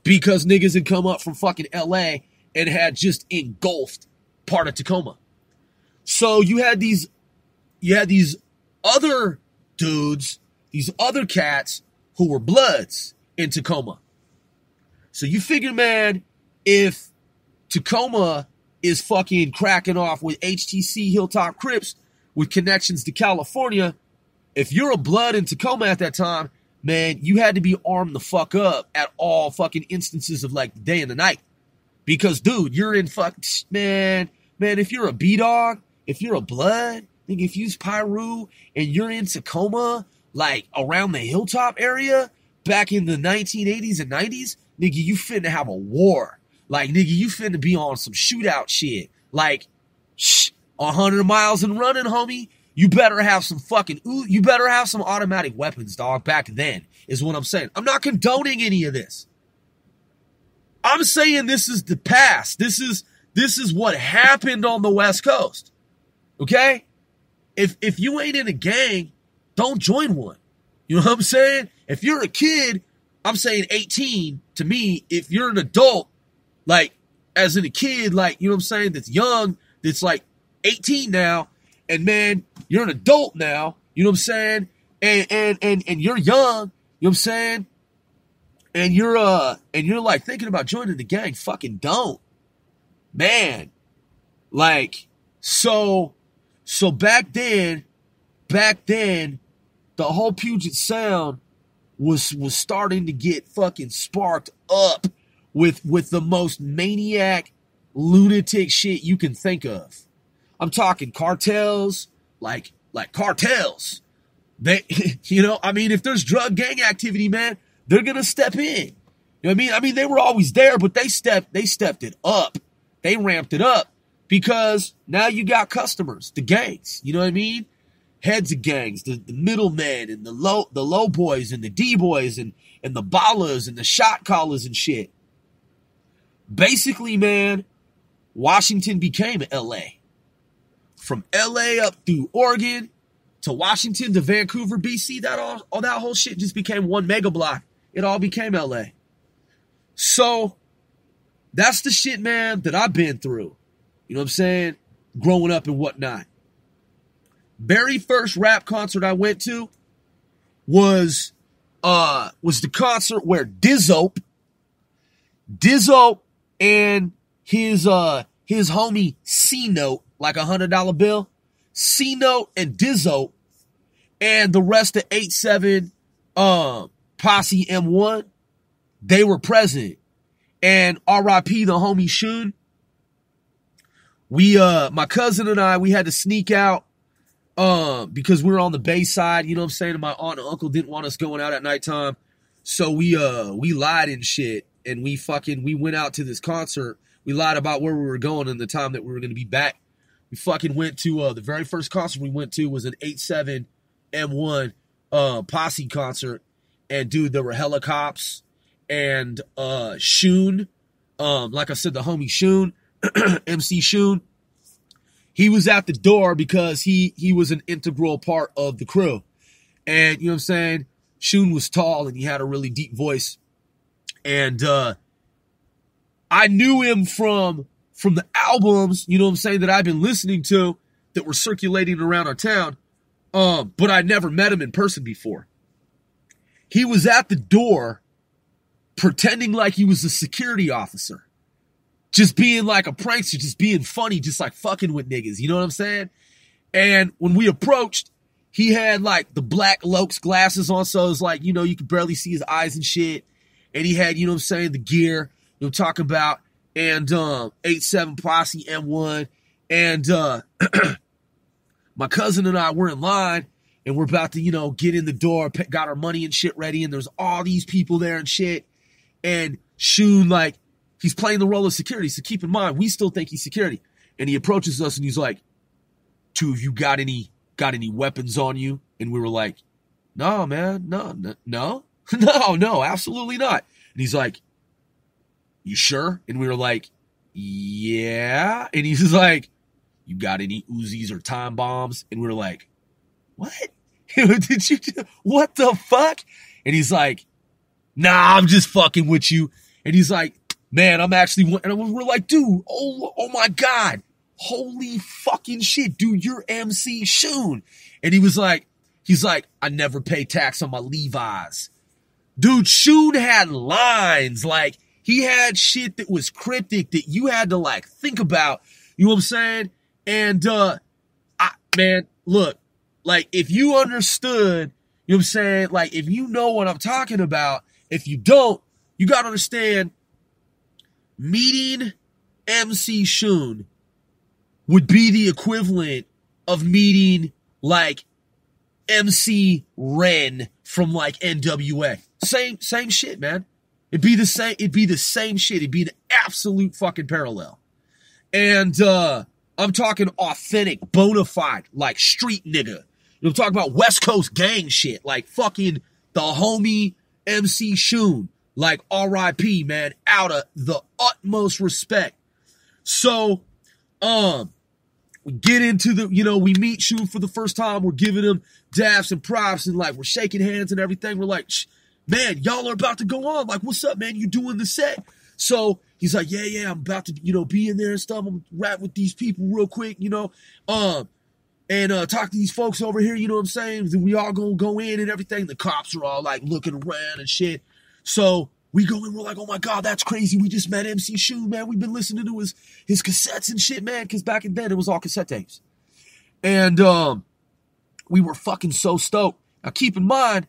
because niggas had come up from fucking LA and had just engulfed part of Tacoma. So you had these other dudes, these other cats who were bloods in Tacoma. So you figure, man, if Tacoma is fucking cracking off with HTC Hilltop Crips with connections to California, if you're a blood in Tacoma at that time, man, you had to be armed the fuck up at all fucking instances of like the day and the night. Because, dude, you're in man, if you're a B-Dog, if you're a blood, nigga, if you's Pyru and you're in Tacoma, like around the Hilltop area, back in the 1980s and 90s, nigga, you finna have a war. Like, nigga, you finna be on some shootout shit. Like, 100 miles and running, homie. You better have some automatic weapons, dog, back then, is what I'm saying. I'm not condoning any of this. I'm saying this is the past. This is what happened on the West Coast. Okay? If you ain't in a gang, don't join one. You know what I'm saying? If you're a kid, I'm saying 18 to me. If you're an adult, like as in a kid, like, you know what I'm saying, that's young, that's like 18 now, and man, you're an adult now, you know what I'm saying? And you're young, you know what I'm saying? And you're like thinking about joining the gang, fucking don't. Man. Like, so back then, the whole Puget Sound was starting to get fucking sparked up with the most maniac, lunatic shit you can think of. I'm talking cartels, like cartels. They, you know, I mean, if there's drug gang activity, man, they're gonna step in. You know what I mean? I mean, they were always there, but they stepped it up. They ramped it up because now you got customers, the gangs. You know what I mean? Heads of gangs, the middlemen and the low boys and the D boys and the ballers and the shot callers and shit. Basically, man, Washington became LA. From LA up through Oregon to Washington to Vancouver, BC, that whole shit just became one mega block. It all became LA. So that's the shit, man, that I've been through. You know what I'm saying? Growing up and whatnot. Very first rap concert I went to was the concert where Dizzo and his homie C-Note, like $100 bill, C-Note and Dizzo and the rest of 87 Posse M1, they were present. And R.I.P. the homie Shun. My cousin and I, we had to sneak out because we were on the bay side, you know what I'm saying? And my aunt and uncle didn't want us going out at nighttime. So we lied and shit. And we went out to this concert. We lied about where we were going and the time that we were going to be back. We fucking went to, the very first concert we went to was an 87 M1 Posse concert. And dude, there were helicopters and Shun, like I said, the homie Shun, MC Shun. He was at the door because he was an integral part of the crew. And you know what I'm saying? Shun was tall and he had a really deep voice. And I knew him from the albums, you know what I'm saying, that I've been listening to that were circulating around our town. But I never met him in person before. He was at the door pretending like he was a security officer. Just being like a prankster, just being funny, just like fucking with niggas. You know what I'm saying? And when we approached, he had like the black Lokes glasses on. So it was like, you know, you could barely see his eyes and shit. And he had, you know what I'm saying, the gear, you know, I'm talking about. And 87 Posse M1. And my cousin and I were in line. And we're about to, you know, get in the door, got our money and shit ready. And there's all these people there and shit. And Shun, like, he's playing the role of security. So keep in mind, we still think he's security. And he approaches us and he's like, "Two of you got any weapons on you?" And we were like, "No, man, no, absolutely not." And he's like, "You sure?" And we were like, "Yeah." And he's like, "You got any Uzis or time bombs?" And we were like, "What? What the fuck?" And he's like, "Nah, I'm just fucking with you." And he's like, "Man, I'm actually," and we're like, "Dude, oh my God, holy fucking shit, dude, you're MC Shun." And he's like, "I never pay tax on my Levi's." Dude, Shun had lines, like, he had shit that was cryptic that you had to, like, think about, you know what I'm saying? And, man, look, like, if you understood, you know what I'm saying, like, if you know what I'm talking about, if you don't, you gotta understand, meeting MC Shun would be the equivalent of meeting, like, MC Ren from, like, NWA. Same shit, man. It'd be the same shit. It'd be an absolute fucking parallel. And I'm talking authentic, bona fide, like, street nigga. I'm talking about West Coast gang shit, like fucking the homie MC Shun. Like RIP, man, out of the utmost respect. So, we get into the, we meet Shu for the first time. We're giving him daps and props and like, we're shaking hands and everything. We're like, man, y'all are about to go on. Like, what's up, man? You doing the set? So he's like, yeah, I'm about to, be in there and stuff. I'm rap with these people real quick, and talk to these folks over here, you know what I'm saying? Then we all gonna go in and everything. The cops are all like looking around and shit. So we go in, we're like, oh my God, that's crazy. We just met MC Shu, man. We've been listening to his cassettes and shit, man. Cause back in then it was all cassette tapes. And we were fucking so stoked. Now keep in mind,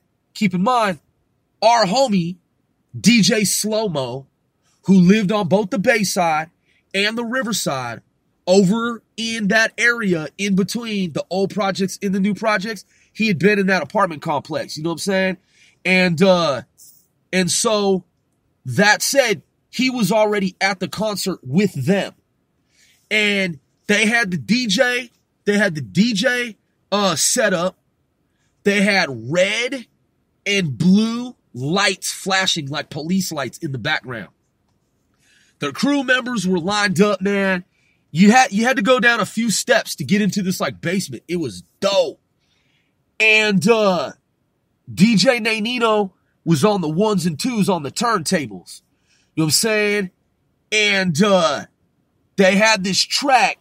our homie, DJ Slow-Mo, who lived on both the Bayside and the Riverside, over in that area in between the old projects and the new projects, he had been in that apartment complex. You know what I'm saying? And so that said, he was already at the concert with them. And they had the DJ set up. They had red and blue lights flashing like police lights in the background. The crew members were lined up, man. You had to go down a few steps to get into this like basement. It was dope. And DJ Nanino was on the ones and twos on the turntables. You know what I'm saying? And they had this track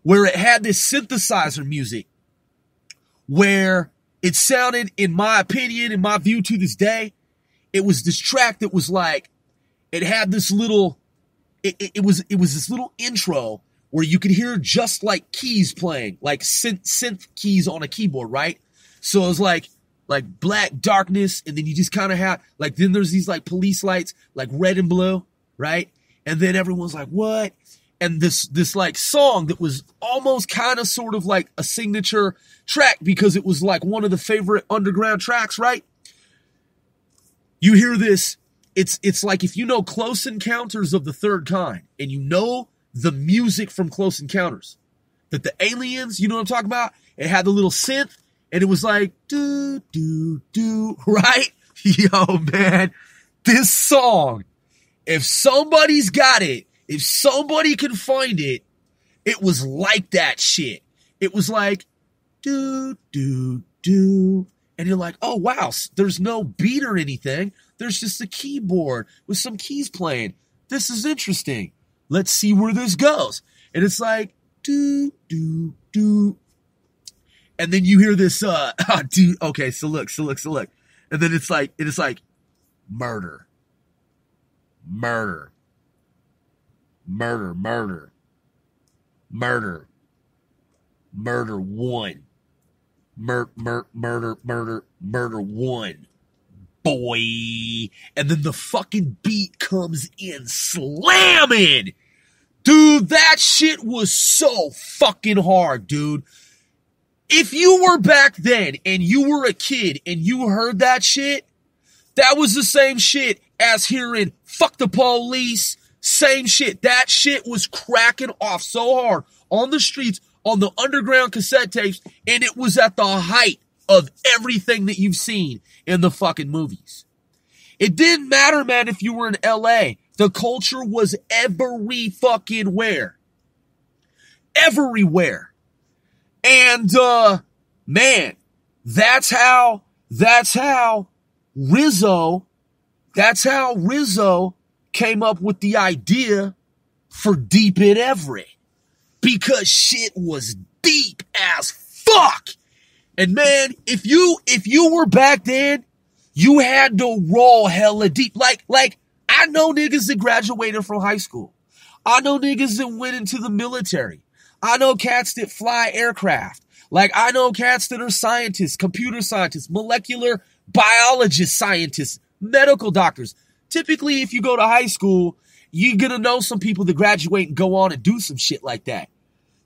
where it had this synthesizer music where it sounded, in my opinion, in my view to this day, it was this track that was like, it had this little, it was this little intro where you could hear just like keys playing, like synth keys on a keyboard, right? So it was like black darkness, and then you just kind of have, like, then there's these like police lights, like red and blue, right? And then everyone's like, what? And this like song that was almost kind of sort of like a signature track because it was like one of the favorite underground tracks, right? You hear this, it's like if you know Close Encounters of the Third Kind and you know the music from Close Encounters, that the aliens, you know what I'm talking about? It had the little synth and it was like, do, do, do, right? Yo, man, this song, if somebody's got it, if somebody can find it, it was like that shit. It was like, do, do, do. And you're like, oh, wow, there's no beat or anything. There's just a keyboard with some keys playing. This is interesting. Let's see where this goes. And it's like, do, do, do. And then you hear this, dude, okay, so look. And then it's like, murder. Murder. Murder, murder. Murder. Murder one. Murder one. Boy. And then the fucking beat comes in slamming. Dude, that shit was so fucking hard, dude. If you were back then and you were a kid and you heard that shit, that was the same shit as hearing fuck the police. Same shit. That shit was cracking off so hard on the streets, on the underground cassette tapes, and it was at the height of everything that you've seen in the fucking movies. It didn't matter, man, if you were in LA. The culture was every fucking where. Everywhere. And, man, that's how Rizzo came up with the idea for Deep in Everett. Because shit was deep as fuck. And man, if you were back then, you had to roll hella deep. Like, I know niggas that graduated from high school. I know niggas that went into the military. I know cats that fly aircraft. Like, I know cats that are scientists, computer scientists, molecular biologist scientists, medical doctors. Typically, if you go to high school, you're going to know some people that graduate and go on and do some shit like that.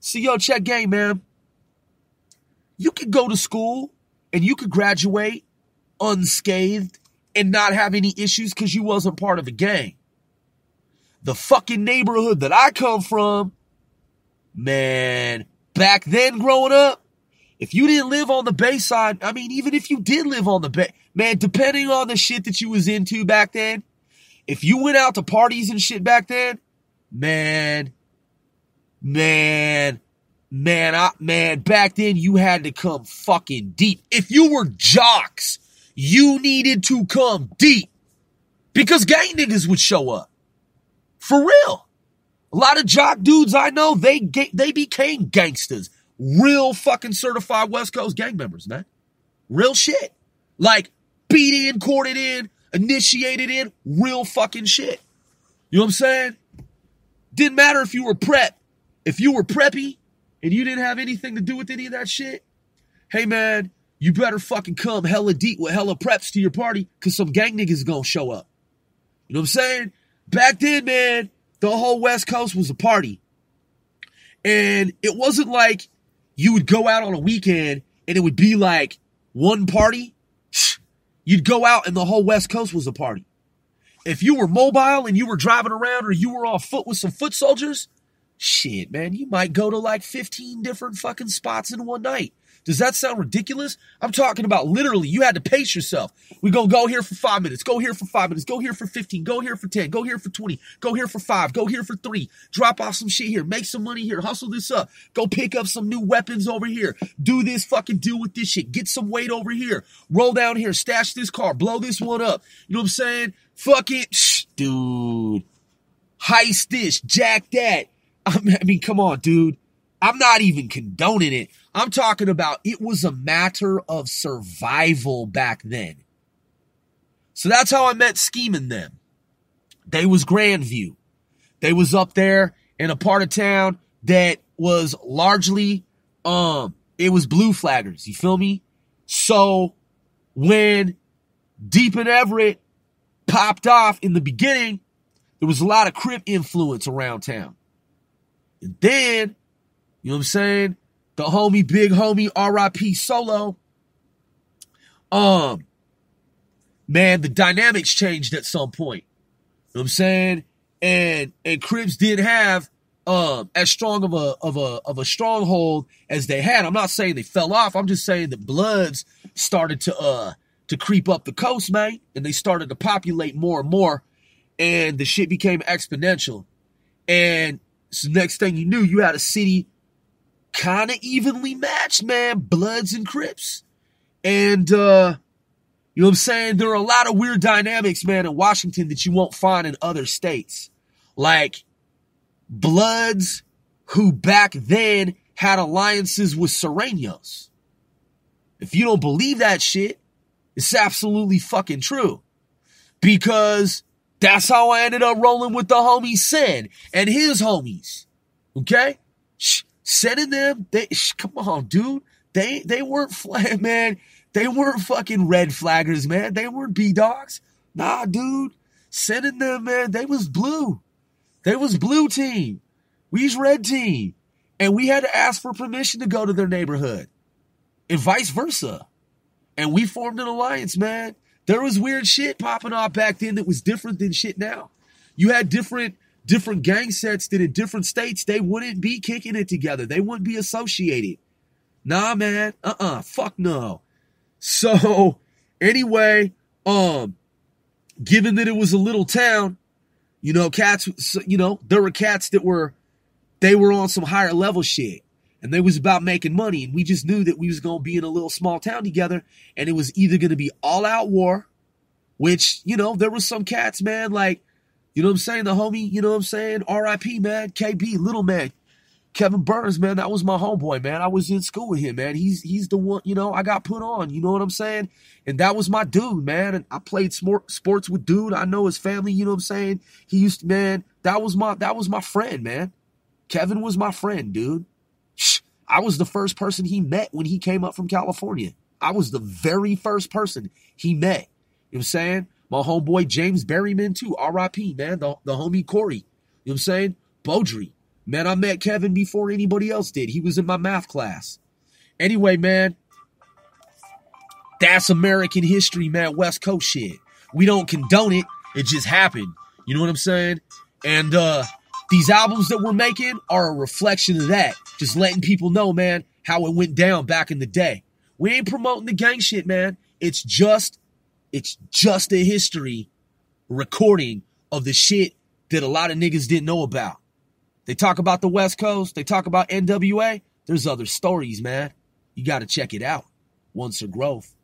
So, yo, check game, man. You could go to school and you could graduate unscathed and not have any issues because you wasn't part of a gang. The fucking neighborhood that I come from, man, back then growing up, If you didn't live on the Bay side, I mean, even if you did live on the Bay, man, depending on the shit that you was into back then, if you went out to parties and shit back then, man, back then you had to come fucking deep. If you were jocks, you needed to come deep because gang niggas would show up. For real. A lot of jock dudes I know, they became gangsters. Real fucking certified West Coast gang members, man. Real shit. Like, beat in, courted in, initiated in, real fucking shit. You know what I'm saying? Didn't matter if you were prep. If you were preppy and you didn't have anything to do with any of that shit, hey, man, you better fucking come hella deep with hella preps to your party because some gang niggas gonna show up. You know what I'm saying? Back then, man, the whole West Coast was a party. And it wasn't like you would go out on a weekend and it would be like one party. You'd go out and the whole West Coast was a party. If you were mobile and you were driving around or you were on foot with some foot soldiers, shit, man, you might go to like 15 different fucking spots in one night. Does that sound ridiculous? I'm talking about literally, you had to pace yourself. We're going to go here for 5 minutes, go here for 5 minutes, go here for 15, go here for 10, go here for 20, go here for 5, go here for 3, drop off some shit here, make some money here, hustle this up, go pick up some new weapons over here, do this fucking deal with this shit, get some weight over here, roll down here, stash this car, blow this one up. You know what I'm saying? Fucking, dude, heist this, jack that. I mean, come on, dude. I'm not even condoning it. I'm talking about it was a matter of survival back then. So that's how I met Scheming them. They was Grandview. They was up there in a part of town that was largely, it was blue flaggers. You feel me? So when Deep in Everett popped off in the beginning, there was a lot of Crip influence around town. And then, you know what I'm saying? The homie, big homie, R.I.P. Solo. Man, the dynamics changed at some point. You know what I'm saying? And Crips didn't have as strong of a stronghold as they had. I'm not saying they fell off. I'm just saying that Bloods started to creep up the coast, man, and they started to populate more and more, and the shit became exponential. And so next thing you knew, you had a city kind of evenly matched, man, Bloods and Crips. And, you know what I'm saying? There are a lot of weird dynamics, man, in Washington that you won't find in other states. Like Bloods who back then had alliances with Serranos. If you don't believe that shit, it's absolutely fucking true. Because that's how I ended up rolling with the homie Sen and his homies. Okay? Sen and them, come on, dude. They weren't man. They weren't fucking red flaggers, man. They weren't B-dogs. Nah, dude. Sen and them, man, they was blue. They was blue team. We's red team. And we had to ask for permission to go to their neighborhood. And vice versa. And we formed an alliance, man. There was weird shit popping off back then that was different than shit now. You had different gang sets that in different states, they wouldn't be kicking it together. They wouldn't be associated. Nah, man. Fuck no. So, anyway, given that it was a little town, you know, there were cats that were on some higher level shit. And they was about making money. And we just knew that we was going to be in a little small town together. And it was either going to be all out war, which, you know, there was some cats, man, like, you know what I'm saying? The homie, you know what I'm saying? R.I.P., man, KB, little man. Kevin Burns, man, that was my homeboy, man. I was in school with him, man. He's the one, you know, I got put on, you know what I'm saying? And that was my dude, man. And I played sports with dude. I know his family, you know what I'm saying? He used to, man, that was my friend, man. Kevin was my friend, dude. I was the first person he met when he came up from California. I was the very first person he met. You know what I'm saying? My homeboy James Berryman too, R.I.P., man, the homie Corey. You know what I'm saying? Beaudry. Man, I met Kevin before anybody else did. He was in my math class. Anyway, man, that's American history, man, West Coast shit. We don't condone it. It just happened. You know what I'm saying? And these albums that we're making are a reflection of that. Just letting people know, man, how it went down back in the day. We ain't promoting the gang shit, man. It's just a history recording of the shit that a lot of niggas didn't know about. They talk about the West Coast. They talk about NWA. There's other stories, man. You got to check it out. Once or Growth.